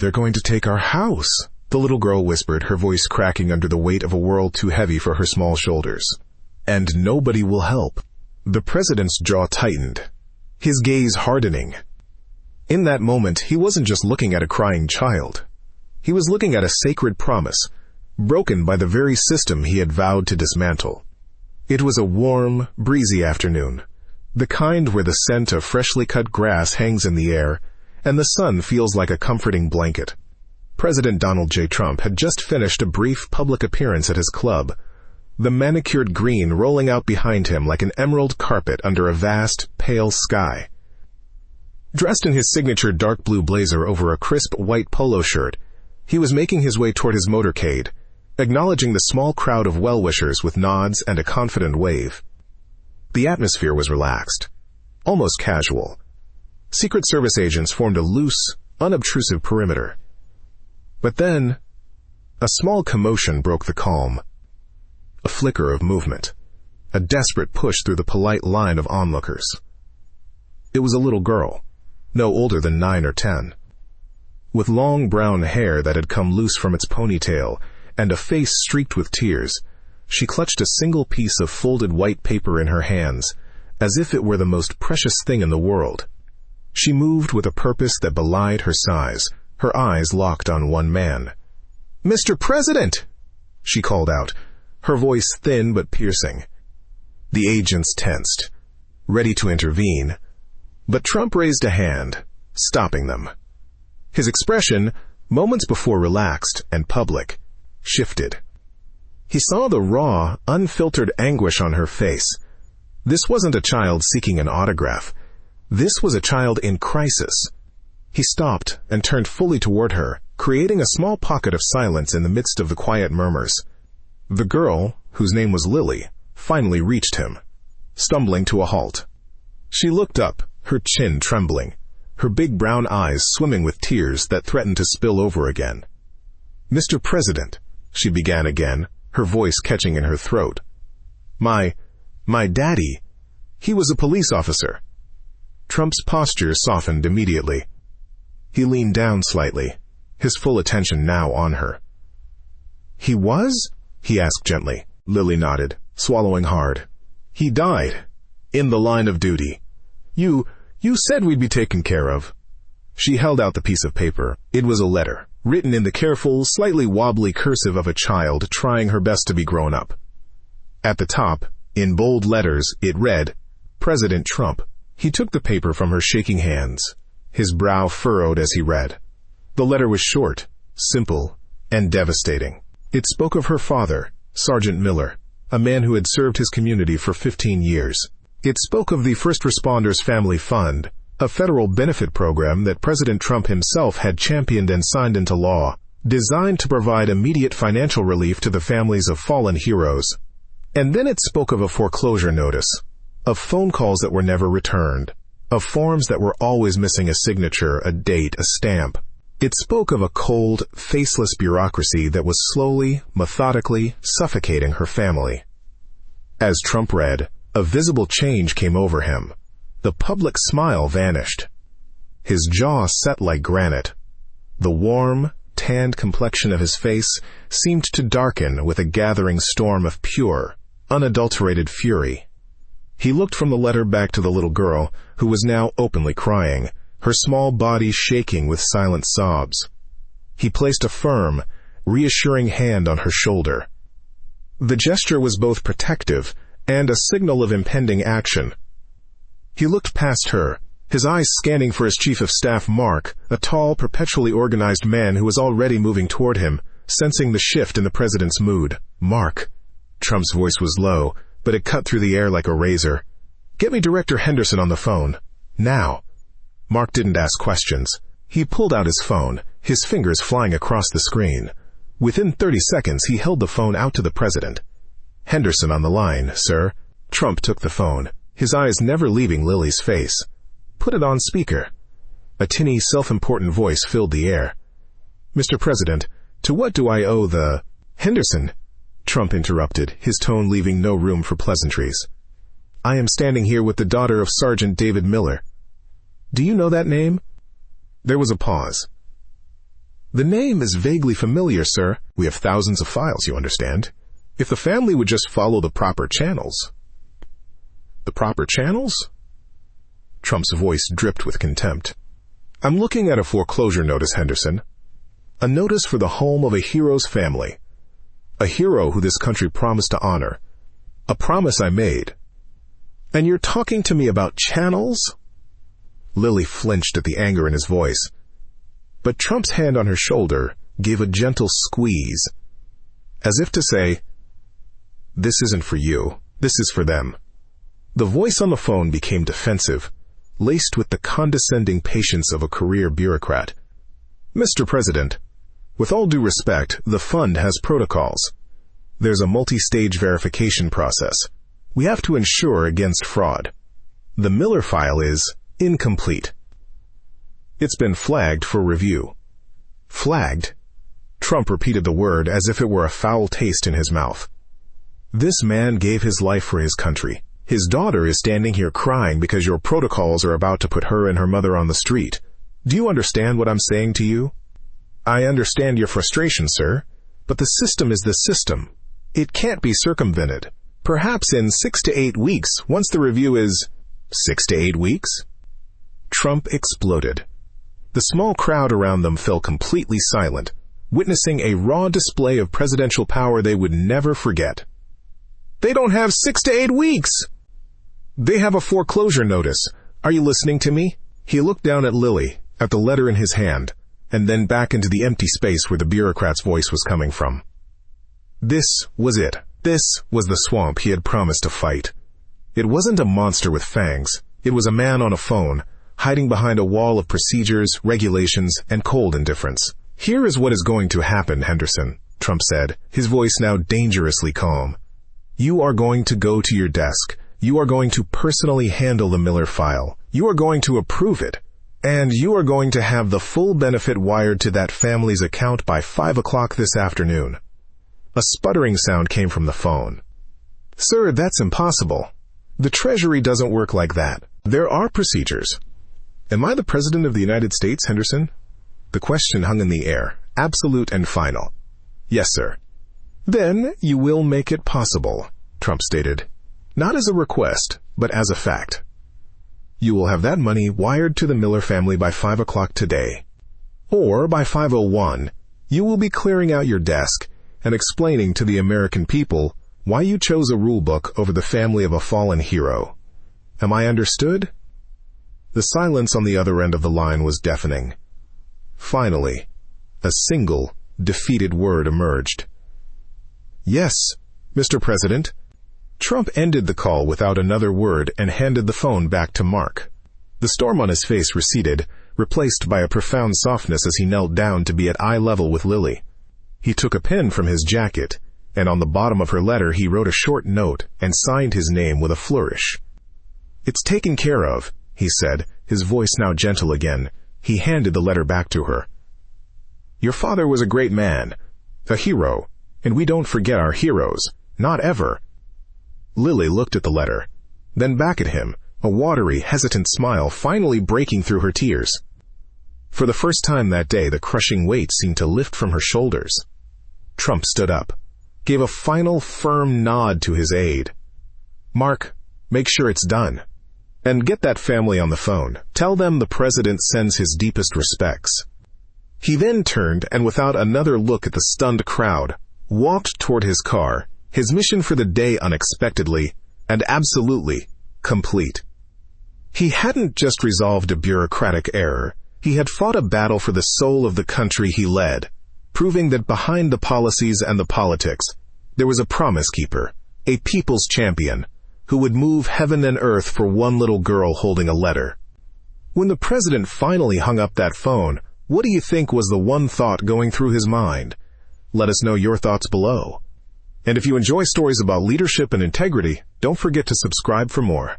"They're going to take our house," the little girl whispered, her voice cracking under the weight of a world too heavy for her small shoulders. "And nobody will help." The president's jaw tightened, his gaze hardening. In that moment, he wasn't just looking at a crying child. He was looking at a sacred promise, broken by the very system he had vowed to dismantle. It was a warm, breezy afternoon, the kind where the scent of freshly cut grass hangs in the air, and the sun feels like a comforting blanket. President Donald J. Trump had just finished a brief public appearance at his club, the manicured green rolling out behind him like an emerald carpet under a vast, pale sky. Dressed in his signature dark blue blazer over a crisp white polo shirt, he was making his way toward his motorcade, acknowledging the small crowd of well-wishers with nods and a confident wave. The atmosphere was relaxed, almost casual. Secret Service agents formed a loose, unobtrusive perimeter. But then, a small commotion broke the calm. A flicker of movement, a desperate push through the polite line of onlookers. It was a little girl, no older than 9 or 10. With long brown hair that had come loose from its ponytail and a face streaked with tears, she clutched a single piece of folded white paper in her hands, as if it were the most precious thing in the world. She moved with a purpose that belied her size, her eyes locked on one man. "Mr. President!" she called out, her voice thin but piercing. The agents tensed, ready to intervene, but Trump raised a hand, stopping them. His expression, moments before relaxed and public, shifted. He saw the raw, unfiltered anguish on her face. This wasn't a child seeking an autograph. This was a child in crisis. He stopped and turned fully toward her, creating a small pocket of silence in the midst of the quiet murmurs. The girl, whose name was Lily, finally reached him, stumbling to a halt. She looked up, her chin trembling, her big brown eyes swimming with tears that threatened to spill over again. "Mr. President," she began again, her voice catching in her throat. My daddy, he was a police officer." Trump's posture softened immediately. He leaned down slightly, his full attention now on her. "He was?" he asked gently. Lily nodded, swallowing hard. "He died. In the line of duty. You said we'd be taken care of." She held out the piece of paper. It was a letter, written in the careful, slightly wobbly cursive of a child trying her best to be grown up. At the top, in bold letters, it read, "President Trump." He took the paper from her shaking hands, his brow furrowed as he read. The letter was short, simple, and devastating. It spoke of her father, Sergeant Miller, a man who had served his community for 15 years. It spoke of the First Responders Family Fund, a federal benefit program that President Trump himself had championed and signed into law, designed to provide immediate financial relief to the families of fallen heroes. And then it spoke of a foreclosure notice, of phone calls that were never returned, of forms that were always missing a signature, a date, a stamp. It spoke of a cold, faceless bureaucracy that was slowly, methodically suffocating her family. As Trump read, a visible change came over him. The public smile vanished. His jaw set like granite. The warm, tanned complexion of his face seemed to darken with a gathering storm of pure, unadulterated fury. He looked from the letter back to the little girl, who was now openly crying, her small body shaking with silent sobs. He placed a firm, reassuring hand on her shoulder. The gesture was both protective and a signal of impending action. He looked past her, his eyes scanning for his chief of staff, Mark, a tall, perpetually organized man who was already moving toward him, sensing the shift in the president's mood. "Mark." Trump's voice was low, but it cut through the air like a razor. "Get me Director Henderson on the phone. Now." Mark didn't ask questions. He pulled out his phone, his fingers flying across the screen. Within 30 seconds, he held the phone out to the president. "Henderson on the line, sir." Trump took the phone, his eyes never leaving Lily's face. "Put it on speaker." A tinny, self-important voice filled the air. "Mr. President, to what do I owe the—" "Henderson," Trump interrupted, his tone leaving no room for pleasantries. "I am standing here with the daughter of Sergeant David Miller. Do you know that name?" There was a pause. The name is vaguely familiar, sir. We have thousands of files, you understand. If the family would just follow the proper channels. The proper channels? Trump's voice dripped with contempt. I'm looking at a foreclosure notice, Henderson. A notice for the home of a hero's family. A hero who this country promised to honor. A promise I made. And you're talking to me about channels? Lily flinched at the anger in his voice. But Trump's hand on her shoulder gave a gentle squeeze, as if to say, this isn't for you, this is for them. The voice on the phone became defensive, laced with the condescending patience of a career bureaucrat. Mr. President, with all due respect, the fund has protocols. There's a multi-stage verification process. We have to ensure against fraud. The Miller file is incomplete. It's been flagged for review. Flagged? Trump repeated the word as if it were a foul taste in his mouth. This man gave his life for his country. His daughter is standing here crying because your protocols are about to put her and her mother on the street. Do you understand what I'm saying to you? I understand your frustration, sir, but the system is the system. It can't be circumvented. Perhaps in 6 to 8 weeks, once the review is... 6 to 8 weeks? Trump exploded. The small crowd around them fell completely silent, witnessing a raw display of presidential power they would never forget. They don't have 6 to 8 weeks! They have a foreclosure notice. Are you listening to me? He looked down at Lily, at the letter in his hand, and then back into the empty space where the bureaucrat's voice was coming from. This was it. This was the swamp he had promised to fight. It wasn't a monster with fangs. It was a man on a phone, hiding behind a wall of procedures, regulations, and cold indifference. Here is what is going to happen, Henderson, Trump said, his voice now dangerously calm. You are going to go to your desk. You are going to personally handle the Miller file. You are going to approve it. And you are going to have the full benefit wired to that family's account by 5 o'clock this afternoon. A sputtering sound came from the phone. Sir, that's impossible. The Treasury doesn't work like that. There are procedures. Am I the President of the United States, Henderson? The question hung in the air, absolute and final. Yes, sir. Then you will make it possible, Trump stated. Not as a request, but as a fact. You will have that money wired to the Miller family by 5 o'clock today. Or by 5:01, you will be clearing out your desk and explaining to the American people why you chose a rule book over the family of a fallen hero. Am I understood? The silence on the other end of the line was deafening. Finally, a single, defeated word emerged. Yes, Mr. President. Trump ended the call without another word and handed the phone back to Mark. The storm on his face receded, replaced by a profound softness as he knelt down to be at eye level with Lily. He took a pen from his jacket, and on the bottom of her letter he wrote a short note and signed his name with a flourish. It's taken care of, he said, his voice now gentle again. He handed the letter back to her. Your father was a great man, a hero, and we don't forget our heroes, not ever. Lily looked at the letter, then back at him, a watery, hesitant smile finally breaking through her tears. For the first time that day, the crushing weight seemed to lift from her shoulders. Trump stood up, gave a final firm nod to his aide. Mark, make sure it's done. And get that family on the phone. Tell them the president sends his deepest respects. He then turned and without another look at the stunned crowd, walked toward his car, his mission for the day unexpectedly and absolutely complete. He hadn't just resolved a bureaucratic error. He had fought a battle for the soul of the country he led, proving that behind the policies and the politics, there was a promise keeper, a people's champion, who would move heaven and earth for one little girl holding a letter. When the president finally hung up that phone, what do you think was the one thought going through his mind? Let us know your thoughts below. And if you enjoy stories about leadership and integrity, don't forget to subscribe for more.